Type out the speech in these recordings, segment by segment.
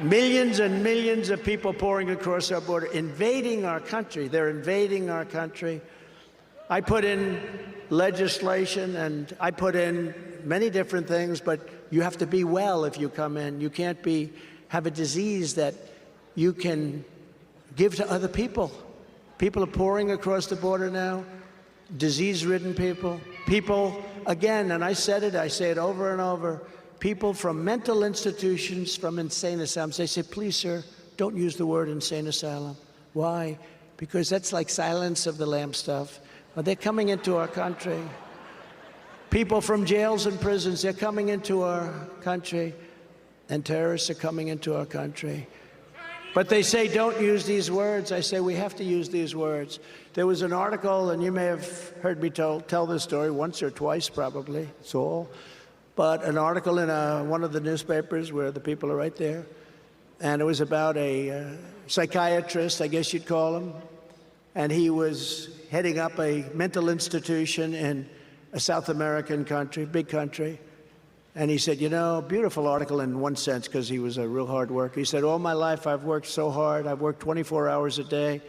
Millions and millions of people pouring across our border, invading our country. They're invading our country. I put in legislation and I put in many different things, but you have to be well if you come in. You can't have a disease that you can give to other people. People are pouring across the border now, disease-ridden people. People, again, and I said it, I say it over and over, people from mental institutions, from insane asylums, they say, please, sir, don't use the word insane asylum. Why? Because that's like Silence of the Lambs stuff. But they're coming into our country. People from jails and prisons, they're coming into our country, and terrorists are coming into our country. But they say, don't use these words. I say, we have to use these words. There was an article, and you may have heard me tell this story once or twice, probably, it's all. But an article in one of the newspapers where the people are right there, and it was about a psychiatrist, I guess you'd call him, and he was heading up a mental institution in a South American country, big country. And he said, you know, beautiful article in one sense, because he was a real hard worker. He said, all my life I've worked so hard. I've worked 24 hours a day,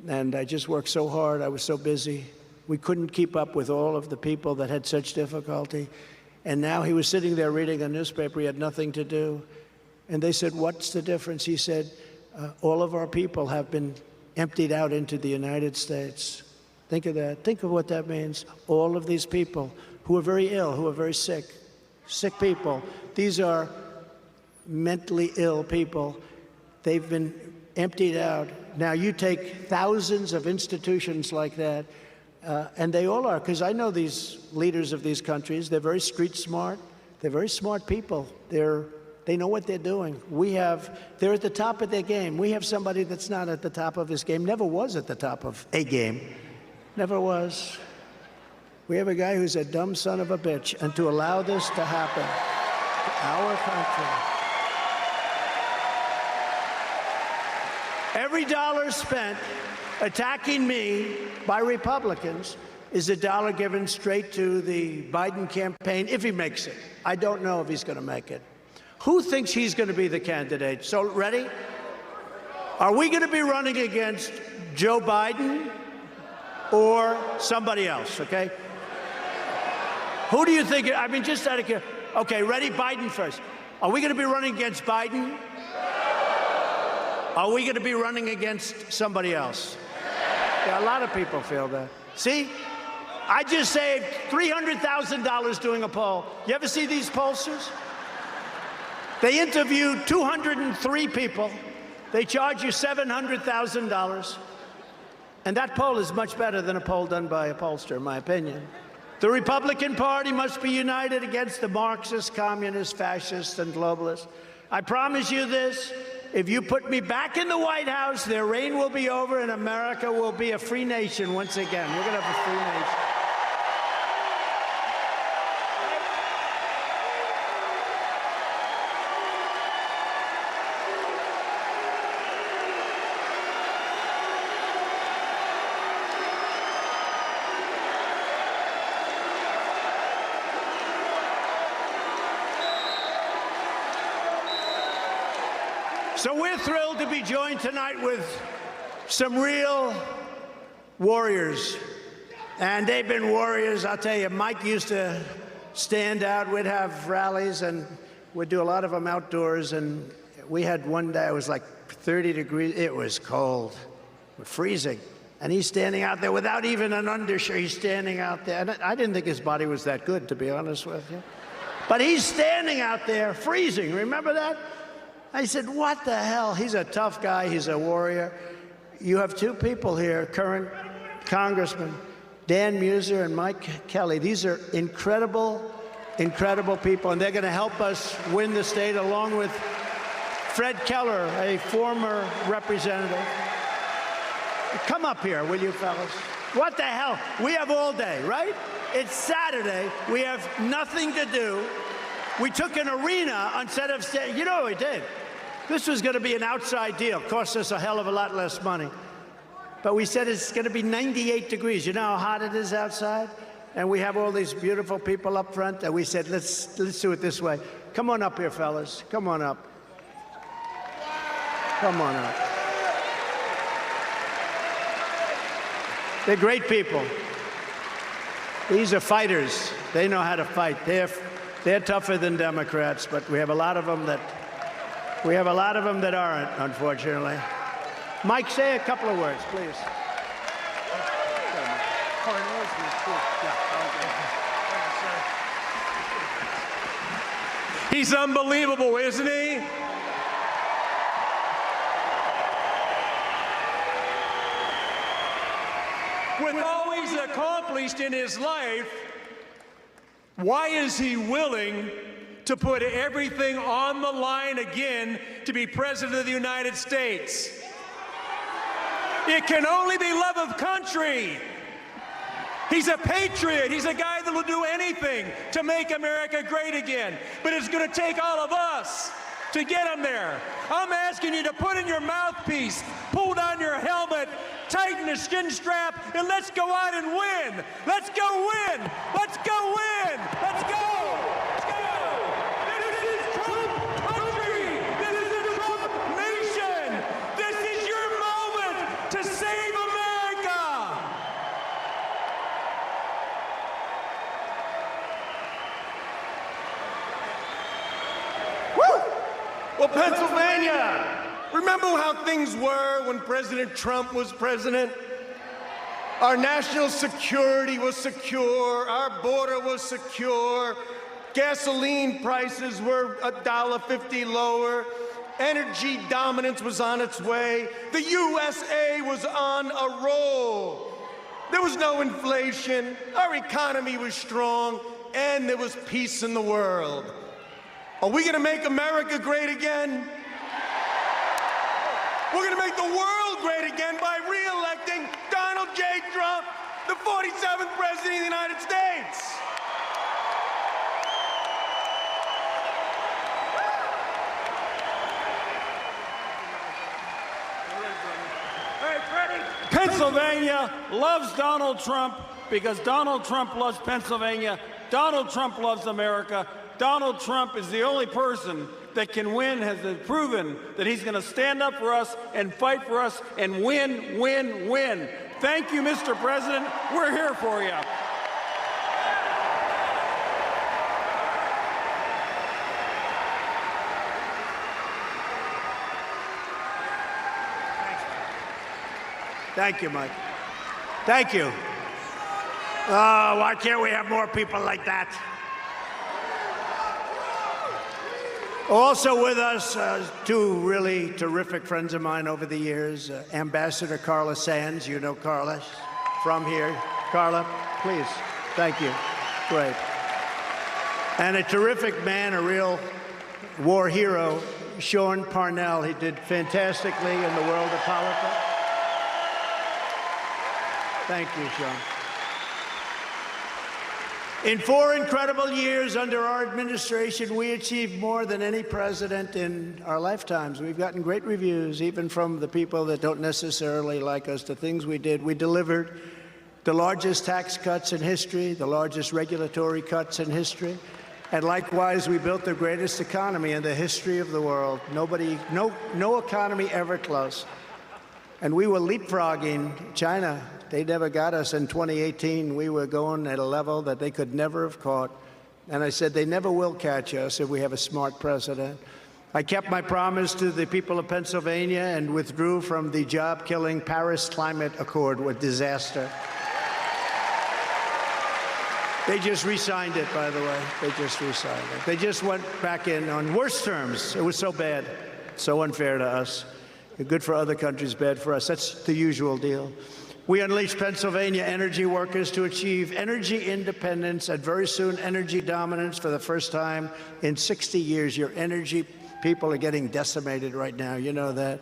and I just worked so hard. I was so busy. We couldn't keep up with all of the people that had such difficulty. And now he was sitting there reading a newspaper. He had nothing to do. And they said, what's the difference? He said, all of our people have been emptied out into the United States. Think of that. Think of what that means. All of these people who are very ill, who are very sick people. These are mentally ill people. They've been emptied out. Now, you take thousands of institutions like that, and they all are, because I know these leaders of these countries. They're very street smart. They're very smart people. They know what they're doing. They're at the top of their game. We have somebody that's not at the top of his game, never was at the top of a game, never was. We have a guy who's a dumb son of a bitch, and to allow this to happen to our country. Every dollar spent attacking me by Republicans is a dollar given straight to the Biden campaign, if he makes it. I don't know if he's going to make it. Who thinks he's going to be the candidate? So, ready? Are we going to be running against Joe Biden or somebody else, okay? Who do you think? I mean, just out of curiosity. Okay, ready? Biden first. Are we going to be running against Biden? Are we going to be running against somebody else? Yeah, a lot of people feel that. See? I just saved $300,000 doing a poll. You ever see these pollsters? They interviewed 203 people. They charge you $700,000. And that poll is much better than a poll done by a pollster, in my opinion. The Republican Party must be united against the Marxists, communists, fascists, and globalists. I promise you this, if you put me back in the White House, their reign will be over and America will be a free nation once again. We're going to have a free nation. So we're thrilled to be joined tonight with some real warriors. And they've been warriors. I'll tell you, Mike used to stand out. We'd have rallies, and we'd do a lot of them outdoors. And we had one day, it was like 30 degrees. It was cold, freezing. And he's standing out there without even an undershirt. He's standing out there. And I didn't think his body was that good, to be honest with you. But he's standing out there freezing. Remember that? I said, what the hell? He's a tough guy. He's a warrior. You have two people here, current congressmen, Dan Muser and Mike Kelly. These are incredible, incredible people, and they're going to help us win the state, along with Fred Keller, a former representative. Come up here, will you, fellas? What the hell? We have all day, right? It's Saturday. We have nothing to do. We took an arena instead of staying. You know what we did? This was going to be an outside deal. Cost us a hell of a lot less money. But we said it's going to be 98 degrees. You know how hot it is outside? And we have all these beautiful people up front. And we said, let's do it this way. Come on up here, fellas. Come on up. Come on out. They're great people. These are fighters. They know how to fight. They're tougher than Democrats, but we have a lot of them that aren't, unfortunately. Mike, say a couple of words, please. He's unbelievable, isn't he? With all he's accomplished in his life, why is he willing to put everything on the line again to be President of the United States? It can only be love of country. He's a patriot. He's a guy that will do anything to make America great again. But it's going to take all of us to get him there. I'm asking you to put in your mouthpiece, pull down your helmet, tighten the shin strap, and let's go out and win. Let's go win. Let's go win. Let's go. Let's go. This is Trump country. This is a Trump nation. This is your moment to save America. Woo! Well, Pennsylvania. Remember how things were when President Trump was president? Our national security was secure, our border was secure, gasoline prices were $1.50 lower, energy dominance was on its way, the USA was on a roll. There was no inflation, our economy was strong, and there was peace in the world. Are we gonna make America great again? We're going to make the world great again by re-electing Donald J. Trump, the 47th President of the United States. Pennsylvania loves Donald Trump because Donald Trump loves Pennsylvania. Donald Trump loves America. Donald Trump is the only person that can win, has proven that he's going to stand up for us and fight for us and win, win, win. Thank you, Mr. President. We're here for you. Thank you, Mike. Thank you. Oh, why can't we have more people like that? Also with us, two really terrific friends of mine over the years, Ambassador Carla Sands. You know Carla from here. Carla, please. Thank you. Great. And a terrific man, a real war hero, Sean Parnell. He did fantastically in the world of politics. Thank you, Sean. In 4 incredible years under our administration, we achieved more than any president in our lifetimes. We've gotten great reviews, even from the people that don't necessarily like us, the things we did. We delivered the largest tax cuts in history, the largest regulatory cuts in history, and likewise, we built the greatest economy in the history of the world. No economy ever close. And we were leapfrogging China. They never got us. In 2018, we were going at a level that they could never have caught. And I said, they never will catch us if we have a smart president. I kept my promise to the people of Pennsylvania and withdrew from the job-killing Paris Climate Accord with disaster. They just re-signed it, by the way. They just re-signed it. They just went back in on worse terms. It was so bad, so unfair to us. Good for other countries, bad for us. That's the usual deal. We unleashed Pennsylvania energy workers to achieve energy independence and very soon energy dominance for the first time in 60 years. Your energy people are getting decimated right now. You know that.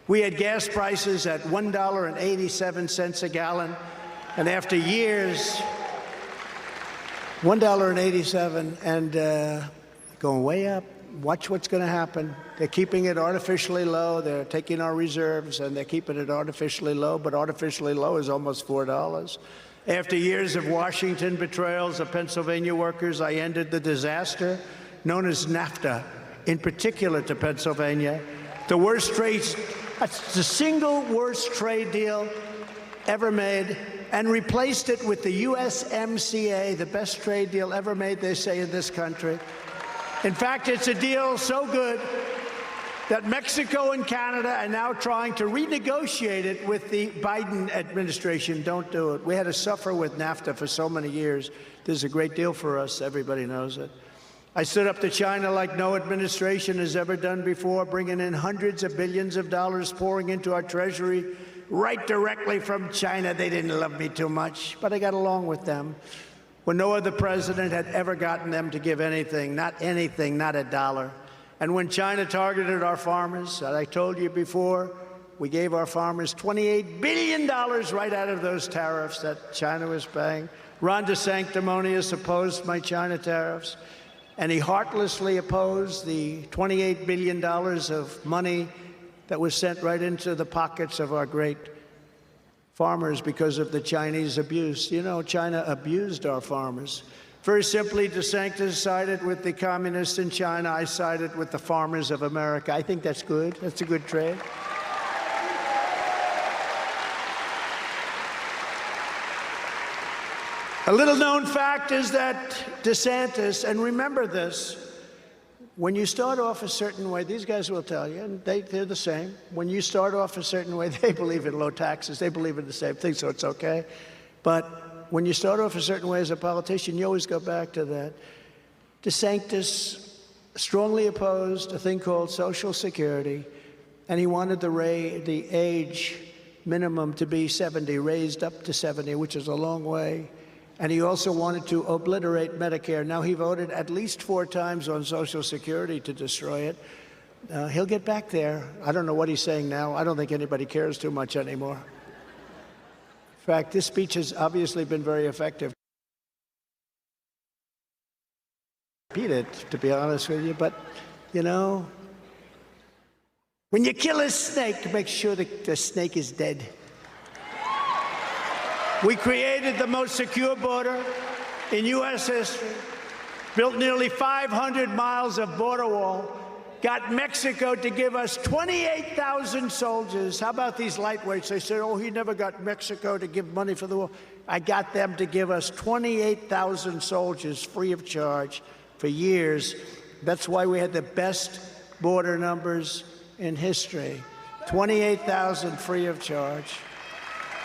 We had gas prices at $1.87 a gallon. And after years, $1.87 and going way up. Watch what's going to happen. They're keeping it artificially low. They're taking our reserves, and they're keeping it artificially low, but artificially low is almost $4. After years of Washington betrayals of Pennsylvania workers, I ended the disaster known as NAFTA, in particular to Pennsylvania, The worst trade, that's the single worst trade deal ever made, and replaced it with the USMCA, the best trade deal ever made, they say, in this country. In fact, it's a deal so good that Mexico and Canada are now trying to renegotiate it with the Biden administration. Don't do it. We had to suffer with NAFTA for so many years. This is a great deal for us. Everybody knows it. I stood up to China like no administration has ever done before, bringing in hundreds of billions of dollars pouring into our treasury right directly from China. They didn't love me too much, but I got along with them when no other president had ever gotten them to give anything, not a dollar. And when China targeted our farmers, as I told you before, we gave our farmers $28 billion right out of those tariffs that China was paying. Ron DeSantis opposed my China tariffs, and he heartlessly opposed the $28 billion of money that was sent right into the pockets of our great farmers because of the Chinese abuse. You know, China abused our farmers. Very simply, DeSantis sided with the communists in China. I sided with the farmers of America. I think that's good. That's a good trade. A little-known fact is that DeSantis, and remember this, when you start off a certain way, these guys will tell you, and they're the same. When you start off a certain way, they believe in low taxes. They believe in the same thing, so it's okay. But when you start off a certain way as a politician, you always go back to that. DeSantis strongly opposed a thing called Social Security, and he wanted the age minimum to be 70, raised up to 70, which is a long way. And he also wanted to obliterate Medicare. Now, he voted at least 4 times on Social Security to destroy it. He'll get back there. I don't know what he's saying now. I don't think anybody cares too much anymore. In fact, this speech has obviously been very effective. Repeat it, to be honest with you, but, you know, when you kill a snake, make sure the snake is dead. We created the most secure border in U.S. history, built nearly 500 miles of border wall, got Mexico to give us 28,000 soldiers. How about these lightweights? They said, oh, he never got Mexico to give money for the war. I got them to give us 28,000 soldiers free of charge for years. That's why we had the best border numbers in history. 28,000 free of charge.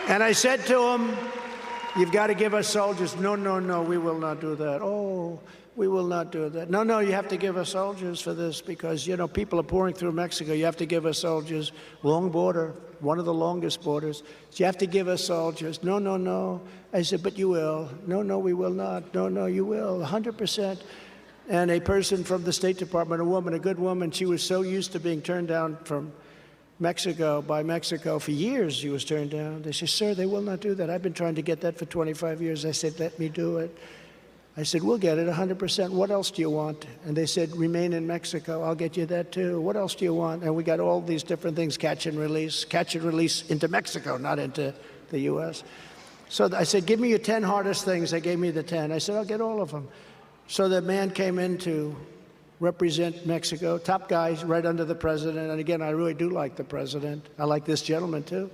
And I said to him, you've got to give us soldiers. No, no, no, we will not do that. Oh, we will not do that. No, no, you have to give us soldiers for this because, you know, people are pouring through Mexico. You have to give us soldiers. Long border, one of the longest borders. So you have to give us soldiers. No, no, no. I said, but you will. No, no, we will not. No, no, you will. 100%. And a person from the State Department, a woman, a good woman, she was so used to being turned down from Mexico, by Mexico for years. She was turned down. They said, sir, they will not do that. I've been trying to get that for 25 years. I said, let me do it. I said, we'll get it 100%. What else do you want? And they said, remain in Mexico. I'll get you that too. What else do you want? And we got all these different things, catch and release into Mexico, not into the U.S. So I said, give me your 10 hardest things. They gave me the 10. I said, I'll get all of them. So the man came in to represent Mexico, top guys right under the president. And again, I really do like the president. I like this gentleman too.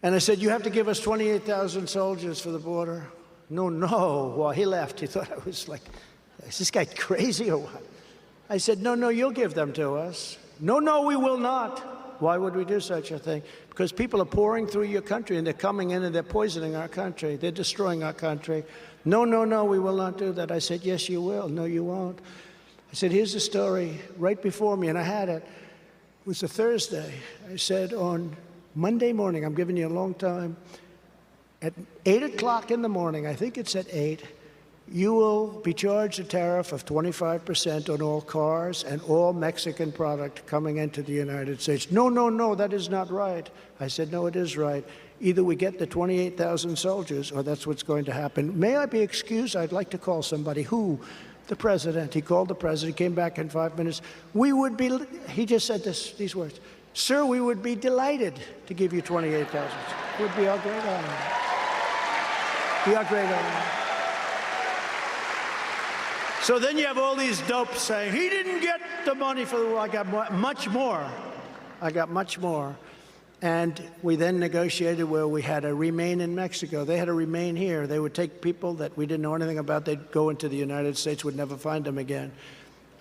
And I said, you have to give us 28,000 soldiers for the border. No, no. Well, he laughed. He thought I was like, is this guy crazy or what? I said, no, no, you'll give them to us. No, no, we will not. Why would we do such a thing? Because people are pouring through your country and they're coming in and they're poisoning our country. They're destroying our country. No, no, no, we will not do that. I said, yes, you will. No, you won't. I said, here's the story right before me, and I had it. It was a Thursday. I said, on Monday morning, I'm giving you a long time, at 8 o'clock in the morning, I think it's at 8, you will be charged a tariff of 25% on all cars and all Mexican product coming into the United States. No, no, no, that is not right. I said, no, it is right. Either we get the 28,000 soldiers or that's what's going to happen. May I be excused? I'd like to call somebody. Who? The president. He called the president, came back in 5 minutes. We would be, he just said these words, sir, we would be delighted to give you 28,000. It would be our great honor. Be our great honor. So then you have all these dopes saying, he didn't get the money for the war. I got much more. I got much more. And we then negotiated where we had to remain in Mexico. They had to remain here. They would take people that we didn't know anything about. They'd go into the United States, would never find them again.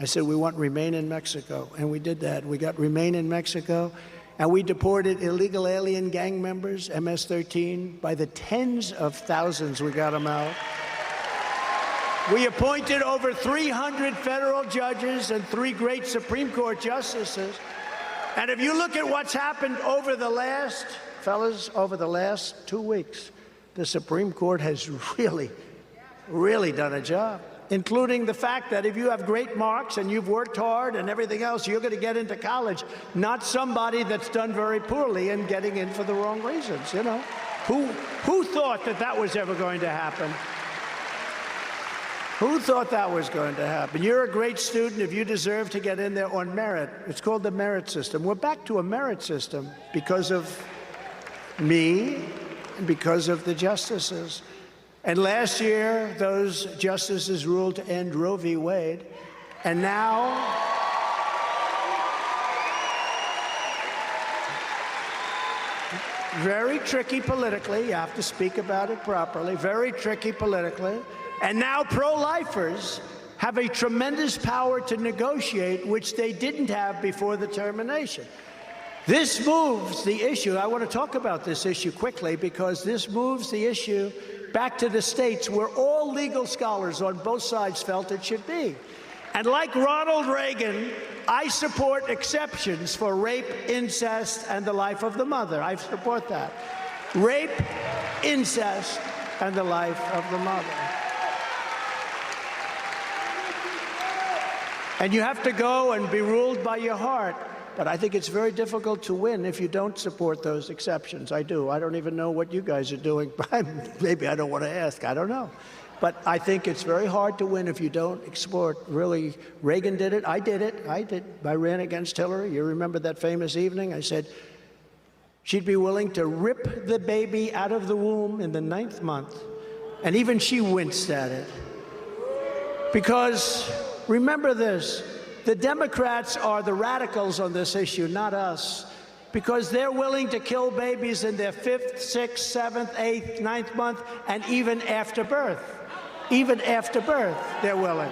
I said, we want remain in Mexico. And we did that. We got remain in Mexico. And we deported illegal alien gang members, MS-13, by the tens of thousands. We got them out. We appointed over 300 federal judges and 3 great Supreme Court justices. And if you look at what's happened over the last, fellas, over the last 2 weeks, the Supreme Court has really done a job, including the fact that if you have great marks and you've worked hard and everything else, you're going to get into college, not somebody that's done very poorly and getting in for the wrong reasons, you know. Who thought that that was ever going to happen? Who thought that was going to happen? You're a great student if you deserve to get in there on merit. It's called the merit system. We're back to a merit system because of me and because of the justices. And last year, those justices ruled to end Roe v. Wade. And now, very tricky politically, you have to speak about it properly, very tricky politically. And now pro-lifers have a tremendous power to negotiate, which they didn't have before the termination. This moves the issue. I want to talk about this issue quickly because this moves the issue back to the states where all legal scholars on both sides felt it should be. And like Ronald Reagan, I support exceptions for rape, incest, and the life of the mother. I support that. Rape, incest, and the life of the mother. And you have to go and be ruled by your heart. But I think it's very difficult to win if you don't support those exceptions. I do. I don't even know what you guys are doing. Maybe I don't want to ask. I don't know. But I think it's very hard to win if you don't support. Really, Reagan did it. I did it. I ran against Hillary. You remember that famous evening? I said she'd be willing to rip the baby out of the womb in the 9th month. And even she winced at it. Because remember this, the Democrats are the radicals on this issue, not us, because they're willing to kill babies in their 5th, 6th, 7th, 8th, 9th month, and even after birth. Even after birth, they're willing.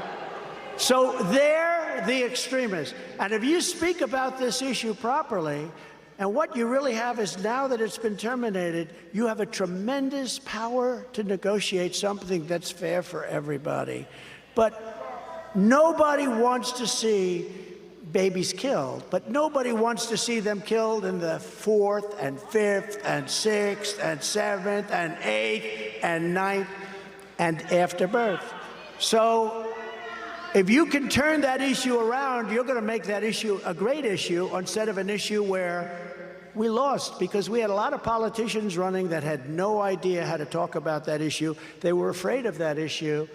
So they're the extremists. And if you speak about this issue properly, and what you really have is now that it's been terminated, you have a tremendous power to negotiate something that's fair for everybody. But nobody wants to see babies killed, but nobody wants to see them killed in the 4th and 5th and 6th and 7th and 8th and 9th and after birth. So if you can turn that issue around, you're going to make that issue a great issue instead of an issue where we lost, because we had a lot of politicians running that had no idea how to talk about that issue. They were afraid of that issue.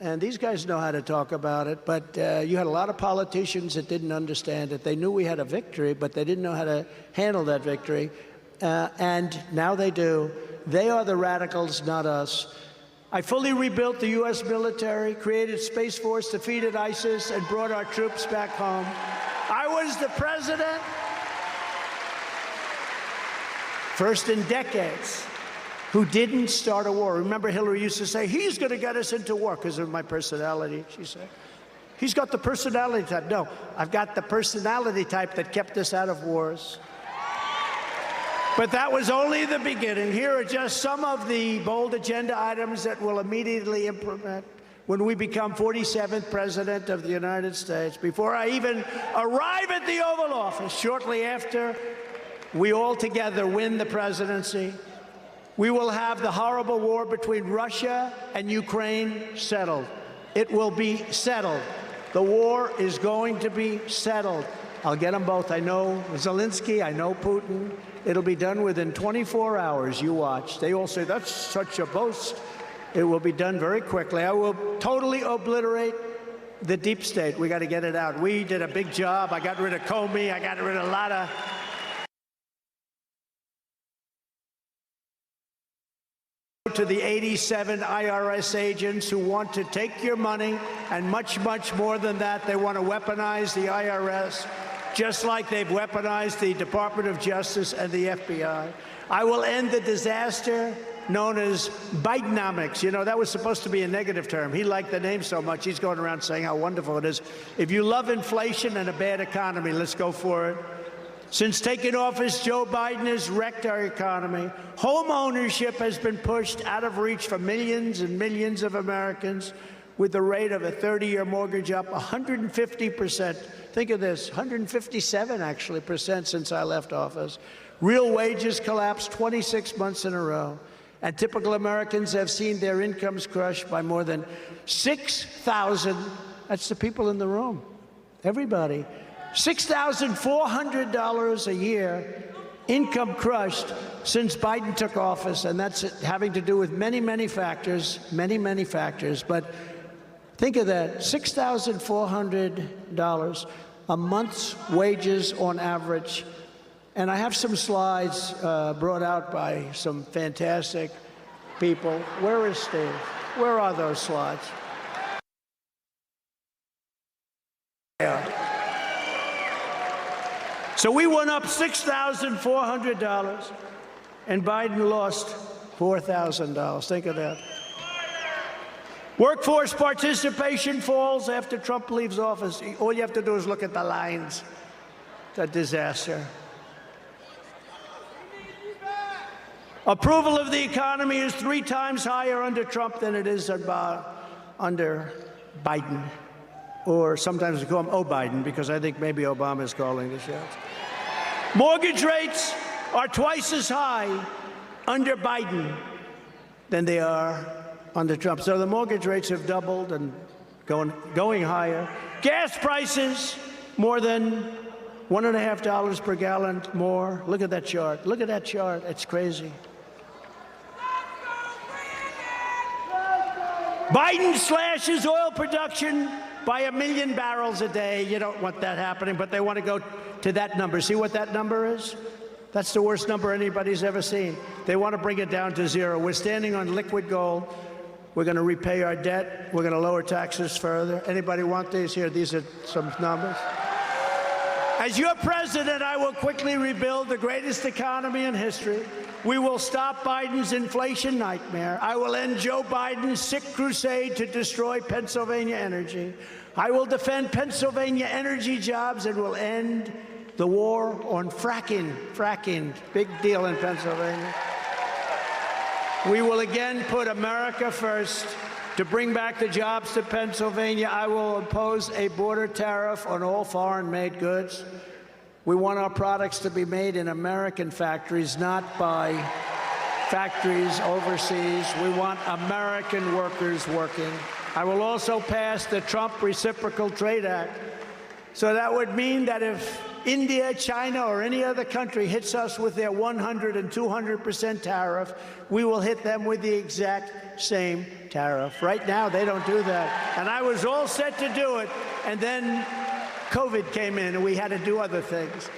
And these guys know how to talk about it, but you had a lot of politicians that didn't understand it. They knew we had a victory, but they didn't know how to handle that victory. And now they do. They are the radicals, not us. I fully rebuilt the U.S. military, created Space Force, defeated ISIS, and brought our troops back home. I was the president, first in decades, who didn't start a war. Remember, Hillary used to say, he's going to get us into war because of my personality, she said. He's got the personality type. No, I've got the personality type that kept us out of wars. But that was only the beginning. Here are just some of the bold agenda items that we'll immediately implement when we become 47th President of the United States. Before I even arrive at the Oval Office, shortly after we all together win the presidency, we will have the horrible war between Russia and Ukraine settled. It will be settled. The war is going to be settled. I'll get them both. I know Zelensky, I know Putin. It'll be done within 24 hours. You watch. They all say, that's such a boast. It will be done very quickly. I will totally obliterate the deep state. We got to get it out. We did a big job. I got rid of Comey. I got rid of a lot of to the 87 IRS agents who want to take your money and much, much more than that. They want to weaponize the IRS just like they've weaponized the Department of Justice and the FBI. I will end the disaster known as Bidenomics. You know, that was supposed to be a negative term. He liked the name so much, he's going around saying how wonderful it is. If you love inflation and a bad economy, let's go for it. Since taking office, Joe Biden has wrecked our economy. Home ownership has been pushed out of reach for millions and millions of Americans, with the rate of a 30-year mortgage up 150%. Think of this, 157 actually percent since I left office. Real wages collapsed 26 months in a row. And typical Americans have seen their incomes crushed by more than 6,000, that's the people in the room, everybody, $6,400 a year income crushed since Biden took office. And that's having to do with many, many factors, many factors. But think of that, $6,400 a month's wages on average. And I have some slides brought out by some fantastic people. Where is Steve? Where are those slides? Yeah. So we went up $6,400, and Biden lost $4,000. Think of that. Workforce participation falls after Trump leaves office. All you have to do is look at the lines. It's a disaster. Approval of the economy is 3 times higher under Trump than it is under Biden. Or sometimes we call him O-Biden, because I think maybe Obama is calling the shots. Mortgage rates are twice as high under Biden than they are under Trump. So the mortgage rates have doubled and going higher. Gas prices more than $1.50 per gallon more. Look at that chart. Look at that chart. It's crazy. Biden slashes oil production by 1 million barrels a day. You don't want that happening, but they want to go to that number. See what that number is? That's the worst number anybody's ever seen. They want to bring it down to 0. We're standing on liquid gold. We're going to repay our debt. We're going to lower taxes further. Anybody want these here? These are some numbers. As your president, I will quickly rebuild the greatest economy in history. We will stop Biden's inflation nightmare. I will end Joe Biden's sick crusade to destroy Pennsylvania energy. I will defend Pennsylvania energy jobs and will end the war on fracking. Fracking, big deal in Pennsylvania. We will again put America first to bring back the jobs to Pennsylvania. I will impose a border tariff on all foreign-made goods. We want our products to be made in American factories, not by factories overseas. We want American workers working. I will also pass the Trump Reciprocal Trade Act. So that would mean that if India, China, or any other country hits us with their 100 and 200% tariff, we will hit them with the exact same tariff. Right now, they don't do that. And I was all set to do it, and then COVID came in, and we had to do other things.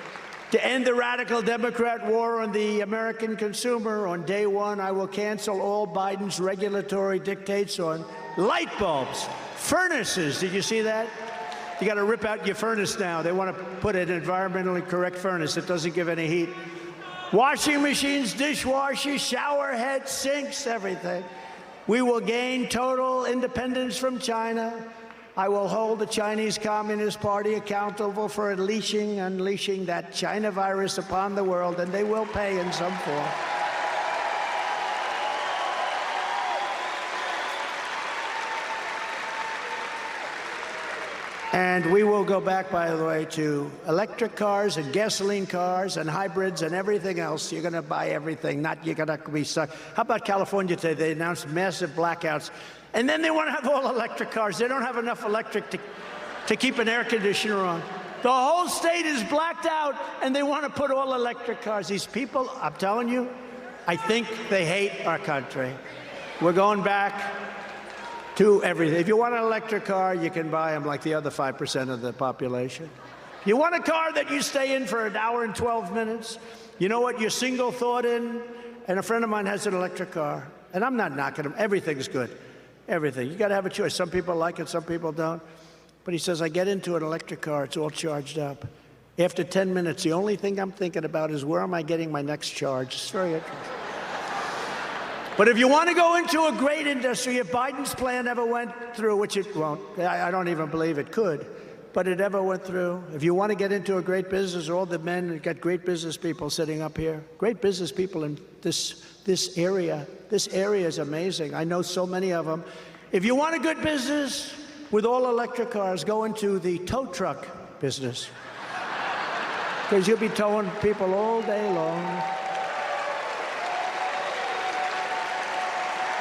To end the radical Democrat war on the American consumer, on day one, I will cancel all Biden's regulatory dictates on light bulbs, furnaces. Did you see that? You got to rip out your furnace now. They want to put an environmentally correct furnace that doesn't give any heat. Washing machines, dishwashers, shower heads, sinks, everything. We will gain total independence from China. I will hold the Chinese Communist Party accountable for unleashing that China virus upon the world, and they will pay in some form. And we will go back, by the way, to electric cars and gasoline cars and hybrids and everything else. You're going to buy everything, not you're going to be stuck. How about California today? They announced massive blackouts. And then they want to have all electric cars. They don't have enough electric to keep an air conditioner on. The whole state is blacked out, and they want to put all electric cars. These people, I'm telling you, I think they hate our country. We're going back to everything. If you want an electric car, you can buy them like the other 5% of the population. You want a car that you stay in for 1 hour and 12 minutes? You know what? You're single thought in. And a friend of mine has an electric car. And I'm not knocking him. Everything's good. Everything. You got to have a choice. Some people like it, some people don't. But he says, I get into an electric car, it's all charged up. After 10 minutes, the only thing I'm thinking about is where am I getting my next charge? It's very interesting. But if you want to go into a great industry, if Biden's plan ever went through, which it won't, I don't even believe it could, but it ever went through, if you want to get into a great business, all the men, you've got great business people sitting up here, great business people in this area. This area is amazing. I know so many of them. If you want a good business with all electric cars, go into the tow truck business. Because you'll be towing people all day long.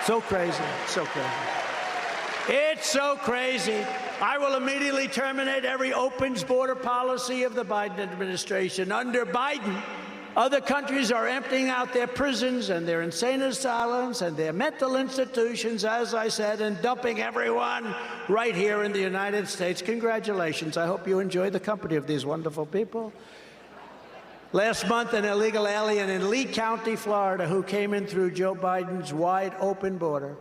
So crazy, so crazy. It's so crazy. I will immediately terminate every opens border policy of the Biden administration. Under Biden, other countries are emptying out their prisons and their insane asylums and their mental institutions, as I said, and dumping everyone right here in the United States. Congratulations. I hope you enjoy the company of these wonderful people. Last month, an illegal alien in Lee County, Florida, who came in through Joe Biden's wide open border,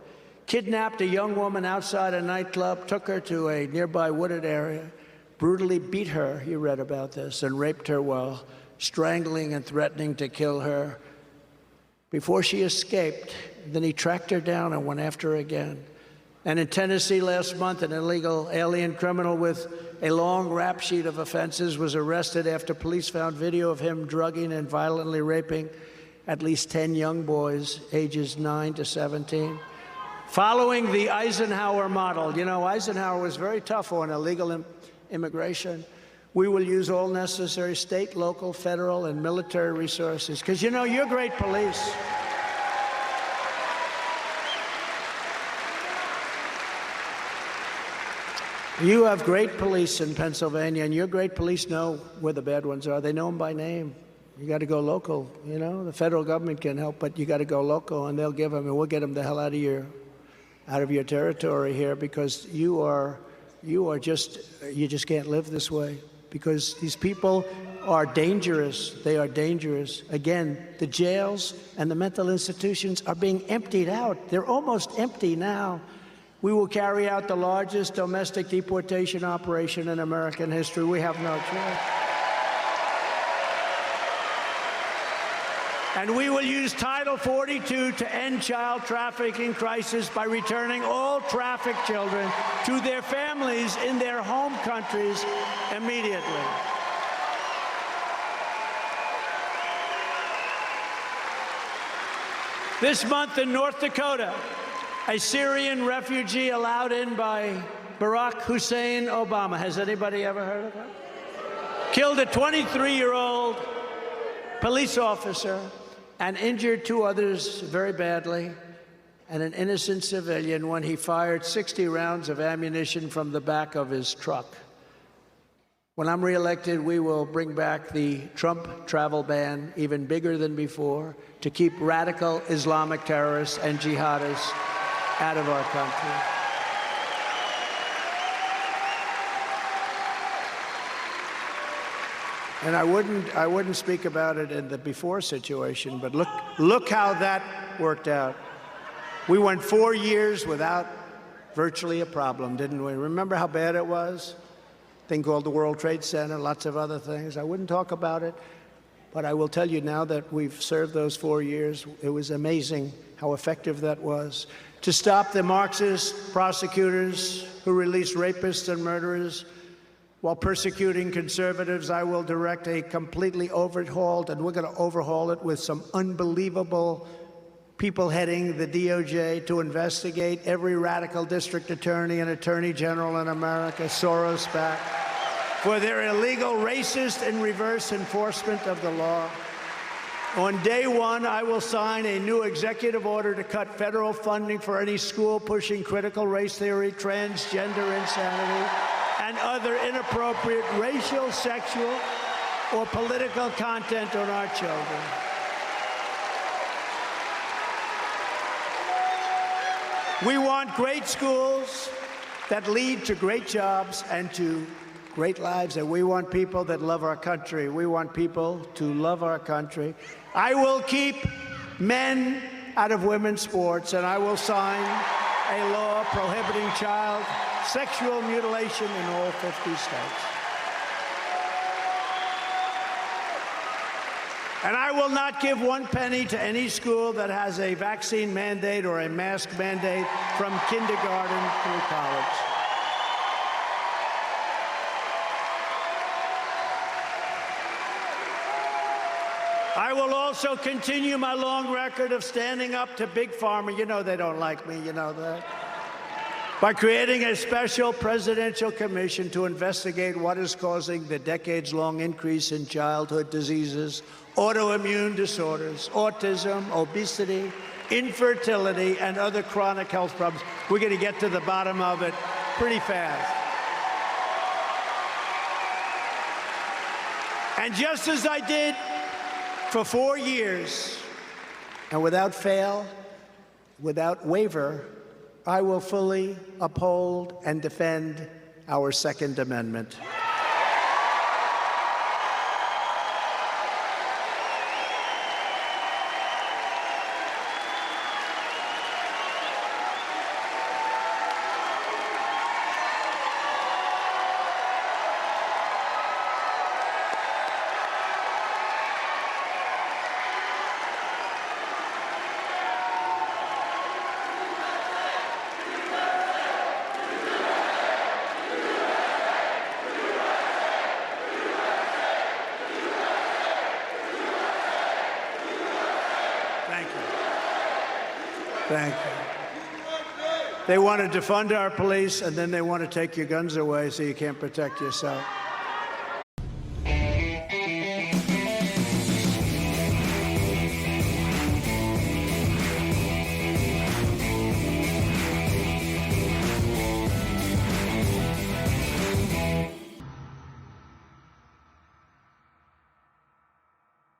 kidnapped a young woman outside a nightclub, took her to a nearby wooded area, brutally beat her, you read about this, and raped her while strangling and threatening to kill her. Before she escaped, then he tracked her down and went after her again. And in Tennessee last month, an illegal alien criminal with a long rap sheet of offenses was arrested after police found video of him drugging and violently raping at least 10 young boys, ages 9 to 17. Following the Eisenhower model, you know, Eisenhower was very tough on illegal immigration. We will use all necessary state, local, federal, and military resources. Because, you know, you're great police. You have great police in Pennsylvania, and your great police know where the bad ones are. They know them by name. You got to go local, you know. The federal government can help, but you got to go local, and they'll give them, and we'll get them the hell out of your territory here, because you just can't live this way, because these people are dangerous. They are dangerous. Again, the jails and the mental institutions are being emptied out. They're almost empty now. We will carry out the largest domestic deportation operation in American history. We have no choice. And we will use Title 42 to end child trafficking crisis by returning all trafficked children to their families in their home countries immediately. This month in North Dakota, a Syrian refugee allowed in by Barack Hussein Obama. Has anybody ever heard of that? Killed a 23-year-old police officer and injured 2 others very badly, and an innocent civilian when he fired 60 rounds of ammunition from the back of his truck. When I'm reelected, we will bring back the Trump travel ban, even bigger than before, to keep radical Islamic terrorists and jihadists out of our country. And I wouldn't speak about it in the before situation, but look how that worked out. We went 4 years without virtually a problem, didn't we? Remember how bad it was? A thing called the World Trade Center, lots of other things. I wouldn't talk about it, but I will tell you now that we've served those 4 years, it was amazing how effective that was. To stop the Marxist prosecutors who release rapists and murderers while persecuting conservatives, I will direct a completely overhauled, and we're going to overhaul it with some unbelievable people heading the DOJ to investigate every radical district attorney and attorney general in America, Soros back, for their illegal, racist, and reverse enforcement of the law. On day one, I will sign a new executive order to cut federal funding for any school pushing critical race theory, transgender insanity, and other inappropriate racial, sexual, or political content on our children. We want great schools that lead to great jobs and to great lives, and we want people that love our country. We want people to love our country. I will keep men out of women's sports, and I will sign a law prohibiting child sexual mutilation in all 50 states. And I will not give one penny to any school that has a vaccine mandate or a mask mandate from kindergarten through college. I will also continue my long record of standing up to Big Pharma. You know they don't like me, you know that. By creating a special presidential commission to investigate what is causing the decades-long increase in childhood diseases, autoimmune disorders, autism, obesity, infertility, and other chronic health problems. We're going to get to the bottom of it pretty fast. And just as I did for 4 years, and without fail, without waver, I will fully uphold and defend our Second Amendment. Thank you. They want to defund our police, and then they want to take your guns away so you can't protect yourself.